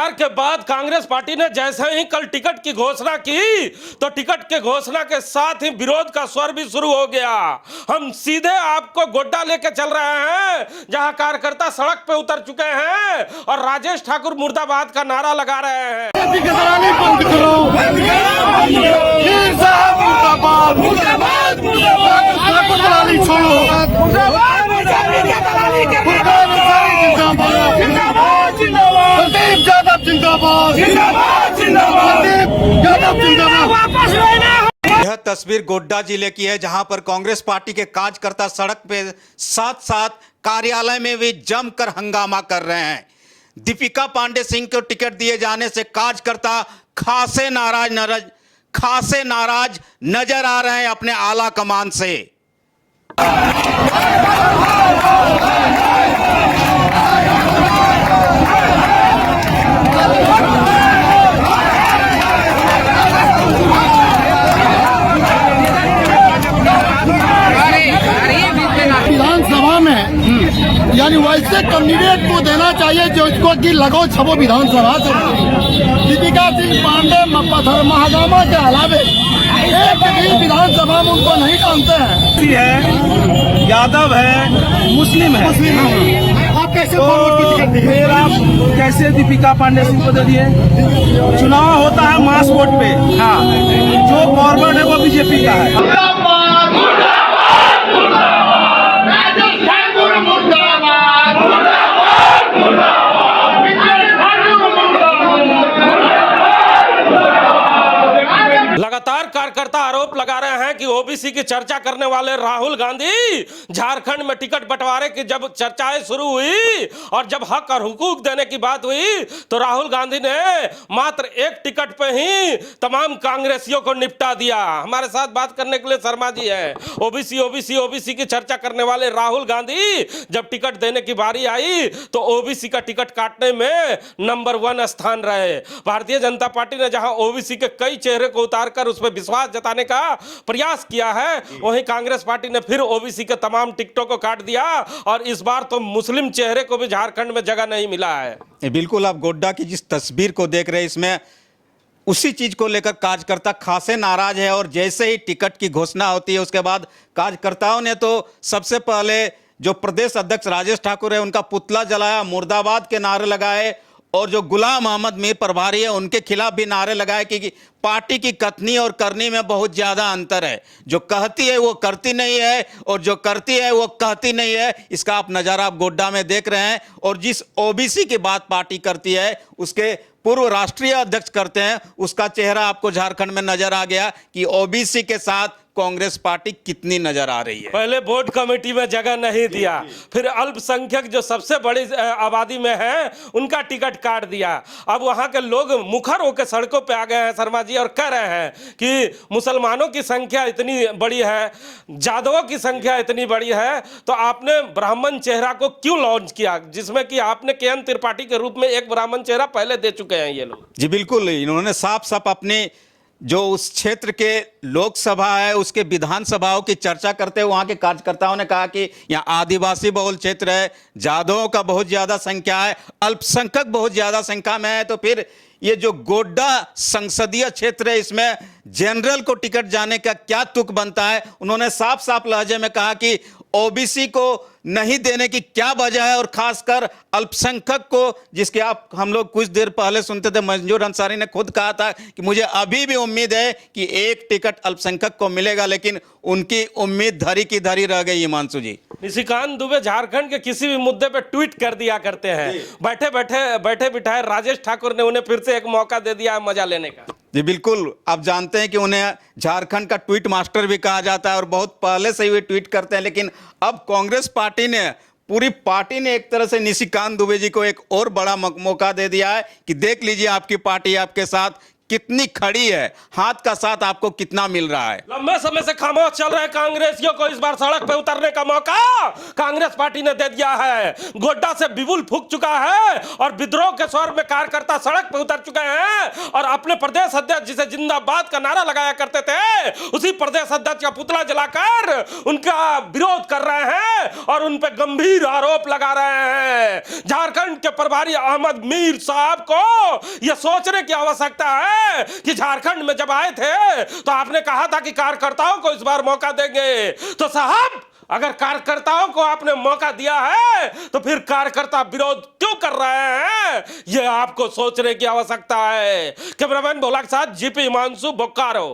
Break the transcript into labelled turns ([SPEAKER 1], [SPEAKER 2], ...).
[SPEAKER 1] इंतजार के बाद कांग्रेस पार्टी ने जैसे ही कल टिकट की घोषणा की तो टिकट के घोषणा के साथ ही विरोध का स्वर भी शुरू हो गया। हम सीधे आपको गोड्डा लेके चल रहे हैं जहां कार्यकर्ता सड़क पे उतर चुके हैं और राजेश ठाकुर मुर्दाबाद का नारा लगा रहे हैं।
[SPEAKER 2] यह तस्वीर गोड्डा जिले की है, जहां पर कांग्रेस पार्टी के कार्यकर्ता सड़क पे साथ साथ कार्यालय में भी जमकर हंगामा कर रहे हैं। दीपिका पांडे सिंह को टिकट दिए जाने से कार्यकर्ता खासे नाराज नजर आ रहे हैं अपने आला कमान से।
[SPEAKER 3] विधानसभा में यानी वैसे कैंडिडेट को देना चाहिए जो इसको कि लगो छबो विधानसभा से। दीपिका सिंह पांडे महागामा के अलावे एक भी विधानसभा में उनको नहीं जानते हैं।
[SPEAKER 4] है यादव है, मुस्लिम है।
[SPEAKER 3] आप कैसे
[SPEAKER 4] फिर आप कैसे दीपिका पांडे सिंह को दे दिए? चुनाव होता है मास वोट पे। हाँ, जो फॉरवर्ड है वो बीजेपी का है।
[SPEAKER 1] लगातार कार्यकर्ता आरोप लगा रहे हैं कि ओबीसी की चर्चा करने वाले राहुल गांधी झारखंड में टिकट बंटवारे की जब चर्चाएं शुरू हुई और जब हक और हुकूक देने की बात हुई तो राहुल गांधी ने मात्र एक टिकट पे ही तमाम कांग्रेसियों को निपटा दिया। हमारे साथ बात करने के लिए शर्मा जी हैं। ओबीसी की चर्चा करने वाले राहुल गांधी जब टिकट देने की बारी आई तो ओबीसी का टिकट काटने में नंबर 1 स्थान रहे। भारतीय जनता पार्टी ने जहां ओबीसी के कई चेहरे को उतार कर उस पर विश्वास जताने का प्रयास किया है, वहीं कांग्रेस पार्टी ने फिर ओबीसी के तमाम टिकटों को काट दिया और इस बार तो मुस्लिम चेहरे को भी झारखंड में जगह नहीं मिला है।
[SPEAKER 2] बिल्कुल, आप गोड्डा की जिस तस्वीर को देख रहे हैं इसमें उसी चीज को लेकर कार्यकर्ता खासे नाराज है। और जैसे ही टिकट की घोषणा होती है उसके बाद कार्यकर्ताओं ने तो सबसे पहले जो प्रदेश अध्यक्ष राजेश ठाकुर है उनका पुतला जलाया, मुर्दाबाद के नारे लगाए और जो गुलाम अहमद मीर प्रभारी है उनके खिलाफ भी नारे लगाए कि पार्टी की कथनी और करनी में बहुत ज्यादा अंतर है। जो कहती है वो करती नहीं है और जो करती है वो कहती नहीं है। इसका आप नजारा आप गोड्डा में देख रहे हैं। और जिस ओबीसी की बात पार्टी करती है उसके पूर्व राष्ट्रीय अध्यक्ष करते हैं, उसका चेहरा आपको झारखंड में नजर आ गया कि ओबीसी के साथ कांग्रेस पार्टी कितनी नजर आ रही है।
[SPEAKER 1] पहले बोर्ड कमेटी में जगह नहीं दिया, फिर अल्पसंख्यक जो सबसे बड़ी आबादी में है उनका टिकट काट दिया। अब वहां के लोग मुखर होकर सड़कों पे आ गए हैं शर्मा जी और कह रहे हैं कि मुसलमानों की संख्या इतनी बड़ी है, जादवों की संख्या इतनी बड़ी है, तो आपने ब्राह्मण चेहरा को क्यों लॉन्च किया, जिसमें कि आपने केएन त्रिपाठी के रूप में एक ब्राह्मण चेहरा पहले दे चुके हैं ये लोग।
[SPEAKER 2] जी बिल्कुल, इन्होंने साफ साफ अपने जो उस क्षेत्र के लोकसभा है उसके विधानसभाओं की चर्चा करते हुए वहां के कार्यकर्ताओं ने कहा कि यहाँ आदिवासी बहुल क्षेत्र है, जादवों का बहुत ज्यादा संख्या है, अल्पसंख्यक बहुत ज्यादा संख्या में है, तो फिर ये जो गोड्डा संसदीय क्षेत्र है इसमें जनरल को टिकट जाने का क्या तुक बनता है। उन्होंने साफ साफ लहजे में कहा कि ओबीसी को नहीं देने की क्या वजह है और खासकर अल्पसंख्यक को, जिसके आप हम लोग कुछ देर पहले सुनते थे, मंजूर अंसारी ने खुद कहा था कि मुझे अभी भी उम्मीद है कि एक टिकट अल्पसंख्यक को मिलेगा, लेकिन उनकी उम्मीद धरी की धरी रह गई। हिमांशु जी,
[SPEAKER 1] निशिकांत दुबे झारखंड के किसी भी मुद्दे पे ट्वीट कर दिया करते हैं, बैठे बिठाए राजेश ठाकुर ने उन्हें फिर से एक मौका दे दिया मजा लेने का।
[SPEAKER 2] जी बिल्कुल, आप जानते हैं कि उन्हें झारखंड का ट्वीट मास्टर भी कहा जाता है और बहुत पहले से ही वे ट्वीट करते हैं, लेकिन अब कांग्रेस पार्टी ने, पूरी पार्टी ने एक तरह से निशिकांत दुबे जी को एक और बड़ा मौका दे दिया है कि देख लीजिए आपकी पार्टी आपके साथ कितनी खड़ी है, हाथ का साथ आपको कितना मिल रहा है।
[SPEAKER 1] लंबे समय से खामोश चल रहे कांग्रेसियों को इस बार सड़क पे उतरने का मौका कांग्रेस पार्टी ने दे दिया है। गोड्डा से बिगुल फूक चुका है और विद्रोह के स्वर में कार्यकर्ता सड़क पे उतर चुके हैं और अपने प्रदेश अध्यक्ष जिसे जिंदाबाद का नारा लगाया करते थे, उसी प्रदेश अध्यक्ष का पुतला जलाकर उनका विरोध कर रहे हैं और उन पे गंभीर आरोप लगा रहे हैं। झारखंड के प्रभारी अहमद मीर साहब को यह सोचने की आवश्यकता है कि झारखंड में जब आए थे तो आपने कहा था कि कार्यकर्ताओं को इस बार मौका देंगे। तो साहब, अगर कार्यकर्ताओं को आपने मौका दिया है तो फिर कार्यकर्ता विरोध क्यों कर रहे हैं, यह आपको सोचने की आवश्यकता है। कैमरामैन भोला के साथ जीपी हिमांशु, बोकारो।